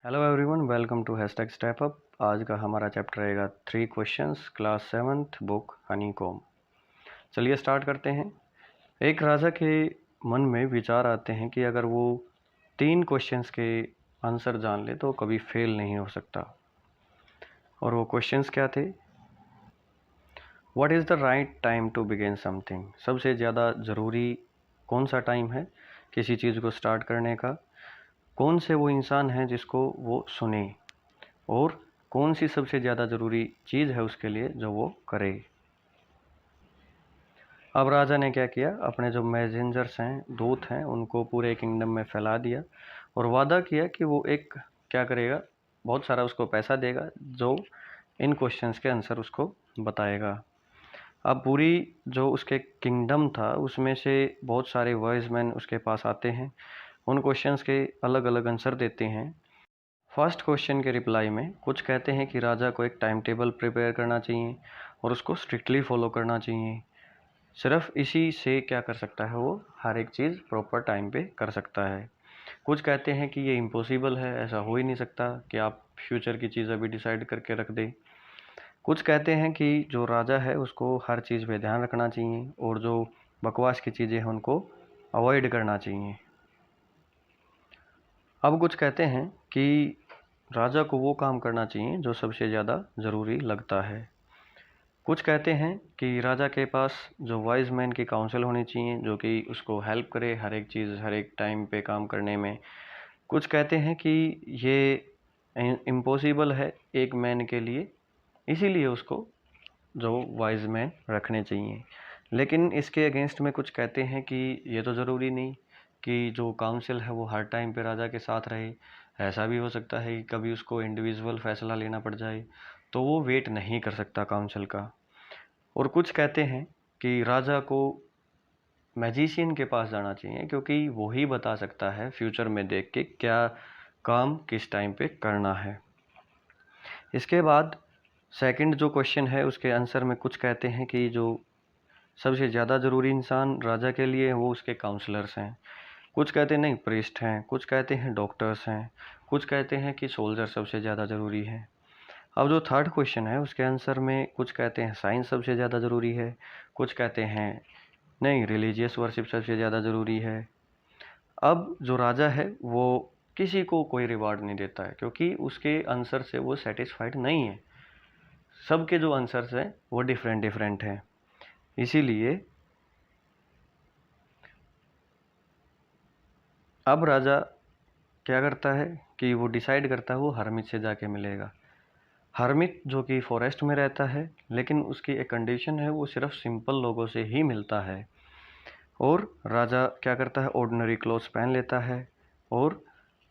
Hello everyone, welcome to hashtag step up. आज का हमारा चैप्टर रहेगा 3 questions, class 7th book honeycomb. चलिए स्टार्ट करते हैं। एक राजा के मन में विचार आते हैं कि अगर वो 3 क्वेश्चंस के आंसर जान ले तो कभी फेल नहीं हो सकता। और वो क्वेश्चंस क्या थे? What is the right time to begin something? सबसे ज़्यादा ज़रूरी कौन सा टाइम है किसी चीज़ को स्टार्ट करने का? कौन से वो इंसान हैं जिसको वो सुने? और कौन सी सबसे ज़्यादा ज़रूरी चीज़ है उसके लिए जो वो करे? अब राजा ने क्या किया, अपने जो मैसेंजर्स हैं, दूत हैं, उनको पूरे किंगडम में फैला दिया और वादा किया कि वो एक क्या करेगा, बहुत सारा उसको पैसा देगा जो इन क्वेश्चंस के आंसर उसको बताएगा। अब पूरी जो उसके किंगडम था उसमें से बहुत सारे वाइज मैन उसके पास आते हैं, उन क्वेश्चंस के अलग अलग आंसर देते हैं। फर्स्ट क्वेश्चन के रिप्लाई में कुछ कहते हैं कि राजा को एक टाइम टेबल प्रिपेयर करना चाहिए और उसको स्ट्रिक्टली फॉलो करना चाहिए। सिर्फ इसी से क्या कर सकता है, वो हर एक चीज़ प्रॉपर टाइम पे कर सकता है। कुछ कहते हैं कि ये इम्पॉसिबल है, ऐसा हो ही नहीं सकता कि आप फ्यूचर की चीज़ अभी डिसाइड करके रख दें। कुछ कहते हैं कि जो राजा है उसको हर चीज़ पे ध्यान रखना चाहिए और जो बकवास की चीज़ें हैं उनको अवॉइड करना चाहिए। अब कुछ कहते हैं कि राजा को वो काम करना चाहिए जो सबसे ज़्यादा ज़रूरी लगता है। कुछ कहते हैं कि राजा के पास जो वाइज मैन की काउंसिल होनी चाहिए जो कि उसको हेल्प करे हर एक चीज़ हर एक टाइम पे काम करने में। कुछ कहते हैं कि ये इम्पॉसिबल है एक मैन के लिए, इसीलिए उसको जो वाइज मैन रखने चाहिए। लेकिन इसके अगेंस्ट में कुछ कहते हैं कि ये तो ज़रूरी नहीं कि जो काउंसिल है वो हर टाइम पे राजा के साथ रहे। ऐसा भी हो सकता है कि कभी उसको इंडिविजुअल फैसला लेना पड़ जाए तो वो वेट नहीं कर सकता काउंसिल का। और कुछ कहते हैं कि राजा को मैजिशियन के पास जाना चाहिए क्योंकि वो ही बता सकता है फ्यूचर में देख के क्या काम किस टाइम पे करना है। इसके बाद सेकंड जो क्वेश्चन है उसके आंसर में कुछ कहते हैं कि जो सबसे ज़्यादा ज़रूरी इंसान राजा के लिए वो उसके काउंसलर्स हैं। कुछ कहते हैं नहीं, प्रीस्ट हैं। कुछ कहते हैं डॉक्टर्स हैं। कुछ कहते हैं कि सोल्जर सबसे ज़्यादा ज़रूरी है। अब जो थर्ड क्वेश्चन है उसके आंसर में कुछ कहते हैं साइंस सबसे ज़्यादा ज़रूरी है। कुछ कहते हैं नहीं, रिलीजियस वर्शिप सबसे ज़्यादा ज़रूरी है। अब जो राजा है वो किसी को कोई रिवार्ड नहीं देता है क्योंकि उसके आंसर से वो सेटिस्फाइड नहीं है। सबके जो आंसर्स हैं वो डिफरेंट डिफरेंट हैं। इसीलिए अब राजा क्या करता है कि वो डिसाइड करता है वो हरमित से जाके मिलेगा। हरमित जो कि फॉरेस्ट में रहता है, लेकिन उसकी एक कंडीशन है, वो सिर्फ सिंपल लोगों से ही मिलता है। और राजा क्या करता है, ऑर्डिनरी क्लोथ्स पहन लेता है। और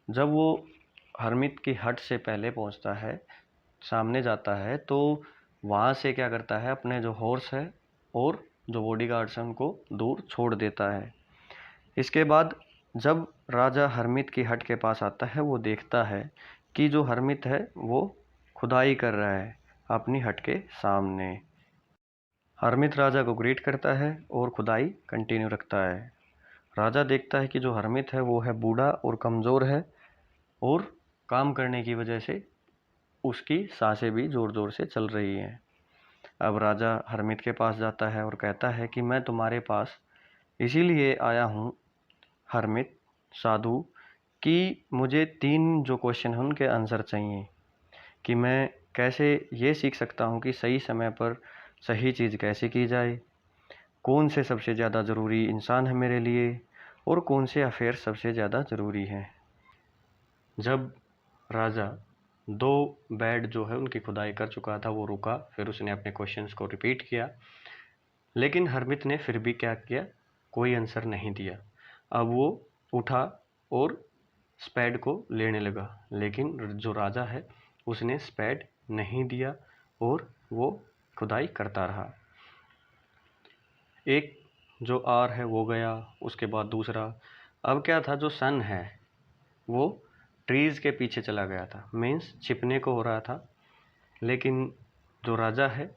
जब वो हरमित की हट से पहले पहुंचता है, सामने जाता है, तो वहाँ से क्या करता है, अपने जो हॉर्स है और जो बॉडीगार्ड्स हैं उनको दूर छोड़ देता है। इसके बाद जब राजा हरमित की हट के पास आता है, वो देखता है कि जो हरमित है वो खुदाई कर रहा है अपनी हट के सामने। हरमित राजा को ग्रीट करता है और खुदाई कंटिन्यू रखता है। राजा देखता है कि जो हरमित है वो है बूढ़ा और कमज़ोर है और काम करने की वजह से उसकी सांसें भी ज़ोर ज़ोर से चल रही हैं। अब राजा हरमित के पास जाता है और कहता है कि मैं तुम्हारे पास इसीलिए आया हूँ हरमित साधु, कि मुझे 3 जो क्वेश्चन हैं उनके आंसर चाहिए कि मैं कैसे ये सीख सकता हूँ कि सही समय पर सही चीज़ कैसे की जाए, कौन से सबसे ज़्यादा ज़रूरी इंसान है मेरे लिए और कौन से अफेयर सबसे ज़्यादा ज़रूरी हैं। जब राजा 2 बेड जो है उनकी खुदाई कर चुका था वो रुका, फिर उसने अपने क्वेश्चंस को रिपीट किया, लेकिन हरमित ने फिर भी क्या किया, कोई आंसर नहीं दिया। अब वो उठा और स्पैड को लेने लगा, लेकिन जो राजा है उसने स्पैड नहीं दिया और वो खुदाई करता रहा। एक जो आर है वो गया, उसके बाद दूसरा। अब क्या था, जो सन है वो ट्रीज़ के पीछे चला गया था, मीन्स छिपने को हो रहा था। लेकिन जो राजा है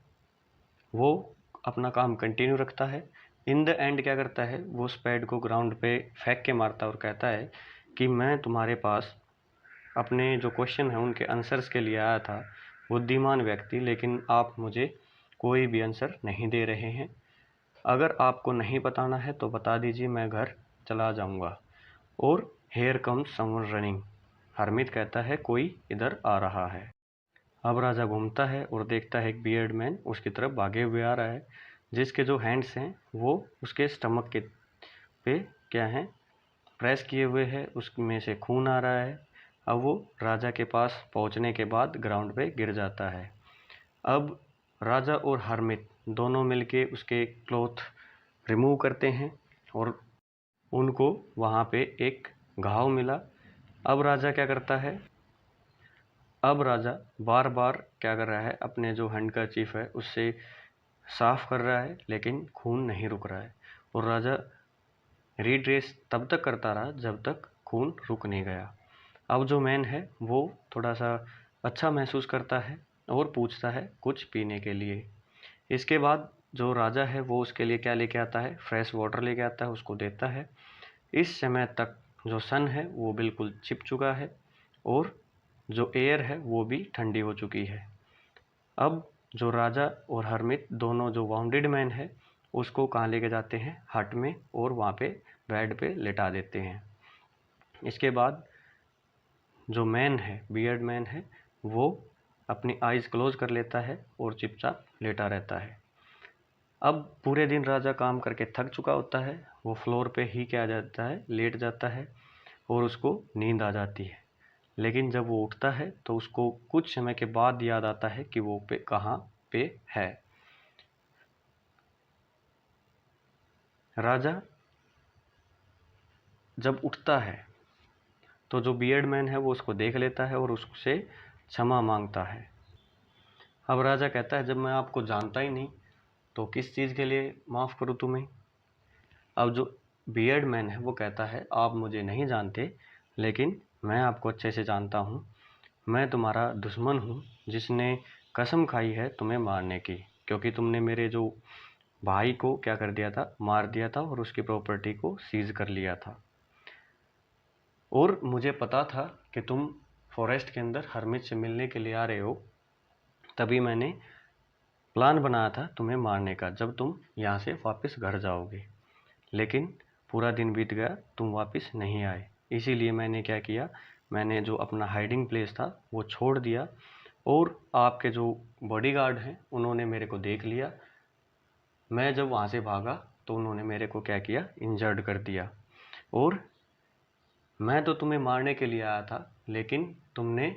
वो अपना काम कंटिन्यू रखता है। इन द एंड क्या करता है, वो स्पैड को ग्राउंड पे फेंक के मारता है और कहता है कि मैं तुम्हारे पास अपने जो क्वेश्चन है उनके आंसर्स के लिए आया था, बुद्धिमान व्यक्ति, लेकिन आप मुझे कोई भी आंसर नहीं दे रहे हैं। अगर आपको नहीं बताना है तो बता दीजिए, मैं घर चला जाऊंगा। और here comes someone running, Harmeet कहता है कोई इधर आ रहा है। अब राजा घूमता है और देखता है एक बियर्ड मैन उसकी तरफ भागे हुए आ रहा है, जिसके जो हैंड्स हैं वो उसके स्टमक के पे क्या हैं, प्रेस किए हुए है, उसमें से खून आ रहा है। अब वो राजा के पास पहुंचने के बाद ग्राउंड पे गिर जाता है। अब राजा और हरमित दोनों मिलके उसके क्लॉथ रिमूव करते हैं और उनको वहाँ पे एक घाव मिला। अब राजा क्या करता है, अब राजा बार बार क्या कर रहा है, अपने जो हैंडकरचीफ है उससे साफ कर रहा है, लेकिन खून नहीं रुक रहा है। और राजा रीट्रेस तब तक करता रहा जब तक खून रुक नहीं गया। अब जो मैन है वो थोड़ा सा अच्छा महसूस करता है और पूछता है कुछ पीने के लिए। इसके बाद जो राजा है वो उसके लिए क्या लेके आता है, फ्रेश वाटर लेके आता है, उसको देता है। इस समय तक जो सन है वो बिल्कुल छिप चुका है और जो एयर है वो भी ठंडी हो चुकी है। अब जो राजा और हरमित दोनों जो वाउंडेड मैन है उसको कहाँ लेके जाते हैं, हट में, और वहाँ पे बेड पे लेटा देते हैं। इसके बाद जो मैन है, बियर्ड मैन है, वो अपनी आइज़ क्लोज कर लेता है और चुपचाप लेटा रहता है। अब पूरे दिन राजा काम करके थक चुका होता है, वो फ्लोर पे ही क्या जाता है, लेट जाता है और उसको नींद आ जाती है। लेकिन जब वो उठता है तो उसको कुछ समय के बाद याद आता है कि वो कहाँ पे है। राजा जब उठता है तो जो बियर्ड मैन है वो उसको देख लेता है और उससे क्षमा मांगता है। अब राजा कहता है जब मैं आपको जानता ही नहीं तो किस चीज़ के लिए माफ़ करूँ तुम्हें। अब जो बियर्ड मैन है वो कहता है आप मुझे नहीं जानते, लेकिन मैं आपको अच्छे से जानता हूँ। मैं तुम्हारा दुश्मन हूँ जिसने कसम खाई है तुम्हें मारने की, क्योंकि तुमने मेरे जो भाई को क्या कर दिया था, मार दिया था और उसकी प्रॉपर्टी को सीज कर लिया था। और मुझे पता था कि तुम फॉरेस्ट के अंदर हरमित से मिलने के लिए आ रहे हो, तभी मैंने प्लान बनाया था तुम्हें मारने का जब तुम यहाँ से वापस घर जाओगे। लेकिन पूरा दिन बीत गया, तुम वापस नहीं आए। इसीलिए मैंने क्या किया, मैंने जो अपना हाइडिंग प्लेस था वो छोड़ दिया और आपके जो बॉडीगार्ड हैं उन्होंने मेरे को देख लिया। मैं जब वहाँ से भागा तो उन्होंने मेरे को क्या किया, इंजर्ड कर दिया। और मैं तो तुम्हें मारने के लिए आया था, लेकिन तुमने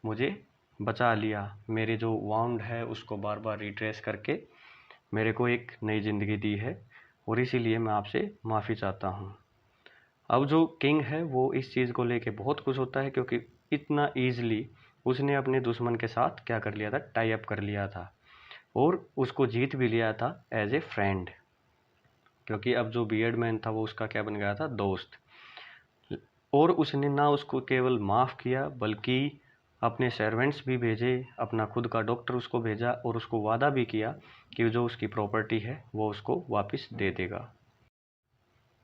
मुझे बचा लिया। मेरे जो वाउंड है उसको बार बार रिट्रेस करके मेरे को एक नई ज़िंदगी दी है और इसीलिए मैं आपसे माफ़ी चाहता हूँ। अब जो किंग है वो इस चीज़ को लेके बहुत खुश होता है, क्योंकि इतना ईज़िली उसने अपने दुश्मन के साथ क्या कर लिया था, टाई अप कर लिया था और उसको जीत भी लिया था एज ए फ्रेंड। क्योंकि अब जो बियर्ड मैन था वो उसका क्या बन गया था, दोस्त। और उसने ना उसको केवल माफ़ किया बल्कि अपने सर्वेंट्स भी भेजे, अपना खुद का डॉक्टर उसको भेजा और उसको वादा भी किया कि जो उसकी प्रॉपर्टी है वो उसको वापस दे देगा।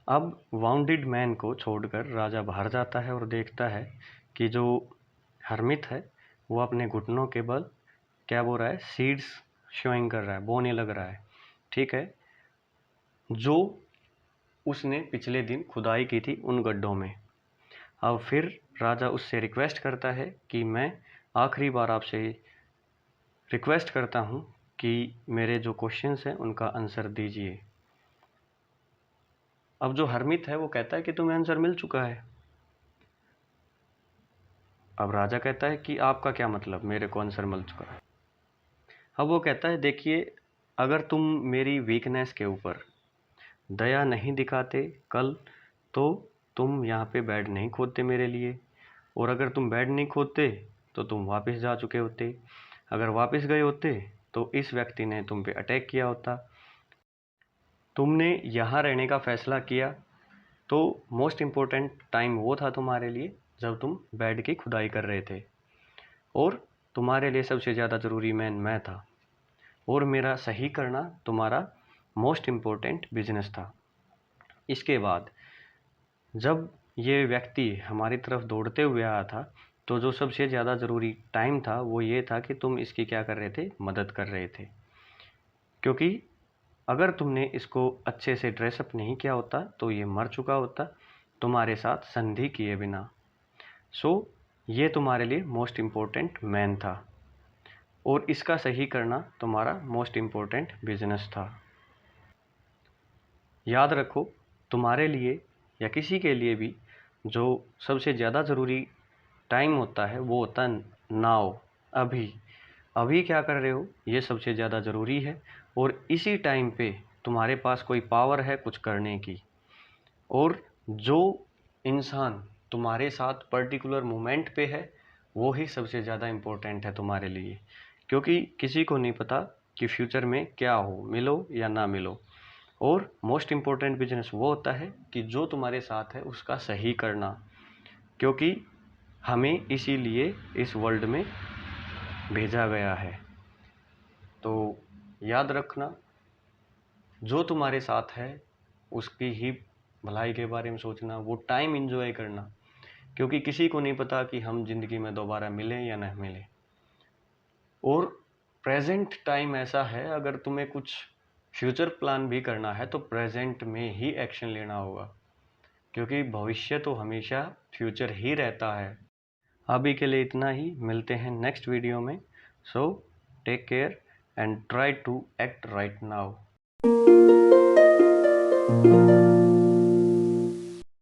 अब वाउंडेड मैन को छोड़कर राजा बाहर जाता है और देखता है कि जो हरमित है वो अपने घुटनों के बल क्या बोल रहा है, सीड्स शोइंग कर रहा है, बोने लग रहा है। ठीक है, जो उसने पिछले दिन खुदाई की थी उन गड्ढों में। अब फिर राजा उससे रिक्वेस्ट करता है कि मैं आखिरी बार आपसे रिक्वेस्ट करता हूँ कि मेरे जो क्वेश्चंस हैं उनका आंसर दीजिए। अब जो हरमित है वो कहता है कि तुम्हें आंसर मिल चुका है। अब राजा कहता है कि आपका क्या मतलब, मेरे को आंसर मिल चुका है। अब वो कहता है देखिए, अगर तुम मेरी वीकनेस के ऊपर दया नहीं दिखाते कल, तो तुम यहाँ पे बेड नहीं खोदते मेरे लिए, और अगर तुम बेड नहीं खोदते तो तुम वापस जा चुके होते। अगर वापस गए होते तो इस व्यक्ति ने तुम पे अटैक किया होता। तुमने यहाँ रहने का फैसला किया तो मोस्ट इम्पोर्टेंट टाइम वो था तुम्हारे लिए जब तुम बेड की खुदाई कर रहे थे, और तुम्हारे लिए सबसे ज़्यादा ज़रूरी मैन मैं था, और मेरा सही करना तुम्हारा मोस्ट इम्पोर्टेंट बिजनेस था। इसके बाद जब ये व्यक्ति हमारी तरफ दौड़ते हुए आया था तो जो सबसे ज़्यादा ज़रूरी टाइम था वो ये था कि तुम इसकी क्या कर रहे थे, मदद कर रहे थे। क्योंकि अगर तुमने इसको अच्छे से ड्रेसअप नहीं किया होता तो ये मर चुका होता तुम्हारे साथ संधि किए बिना। सो ये तुम्हारे लिए मोस्ट इम्पोर्टेंट मैन था और इसका सही करना तुम्हारा मोस्ट इम्पोर्टेंट बिजनेस था। याद रखो, तुम्हारे लिए या किसी के लिए भी जो सबसे ज़्यादा ज़रूरी टाइम होता है वो होता है नाउ, अभी। अभी क्या कर रहे हो ये सबसे ज़्यादा ज़रूरी है और इसी टाइम पे तुम्हारे पास कोई पावर है कुछ करने की। और जो इंसान तुम्हारे साथ पर्टिकुलर मोमेंट पे है वो ही सबसे ज़्यादा इम्पोर्टेंट है तुम्हारे लिए, क्योंकि किसी को नहीं पता कि फ्यूचर में क्या हो, मिलो या ना मिलो। और मोस्ट इम्पोर्टेंट बिजनेस वो होता है कि जो तुम्हारे साथ है उसका सही करना, क्योंकि हमें इसीलिए इस वर्ल्ड में भेजा गया है। तो याद रखना, जो तुम्हारे साथ है उसकी ही भलाई के बारे में सोचना, वो टाइम एंजॉय करना, क्योंकि किसी को नहीं पता कि हम ज़िंदगी में दोबारा मिलें या नहीं मिलें। और प्रेजेंट टाइम ऐसा है, अगर तुम्हें कुछ फ्यूचर प्लान भी करना है तो प्रेजेंट में ही एक्शन लेना होगा, क्योंकि भविष्य तो हमेशा फ्यूचर ही रहता है। अभी के लिए इतना ही, मिलते हैं नेक्स्ट वीडियो में। So take care and try to act right now.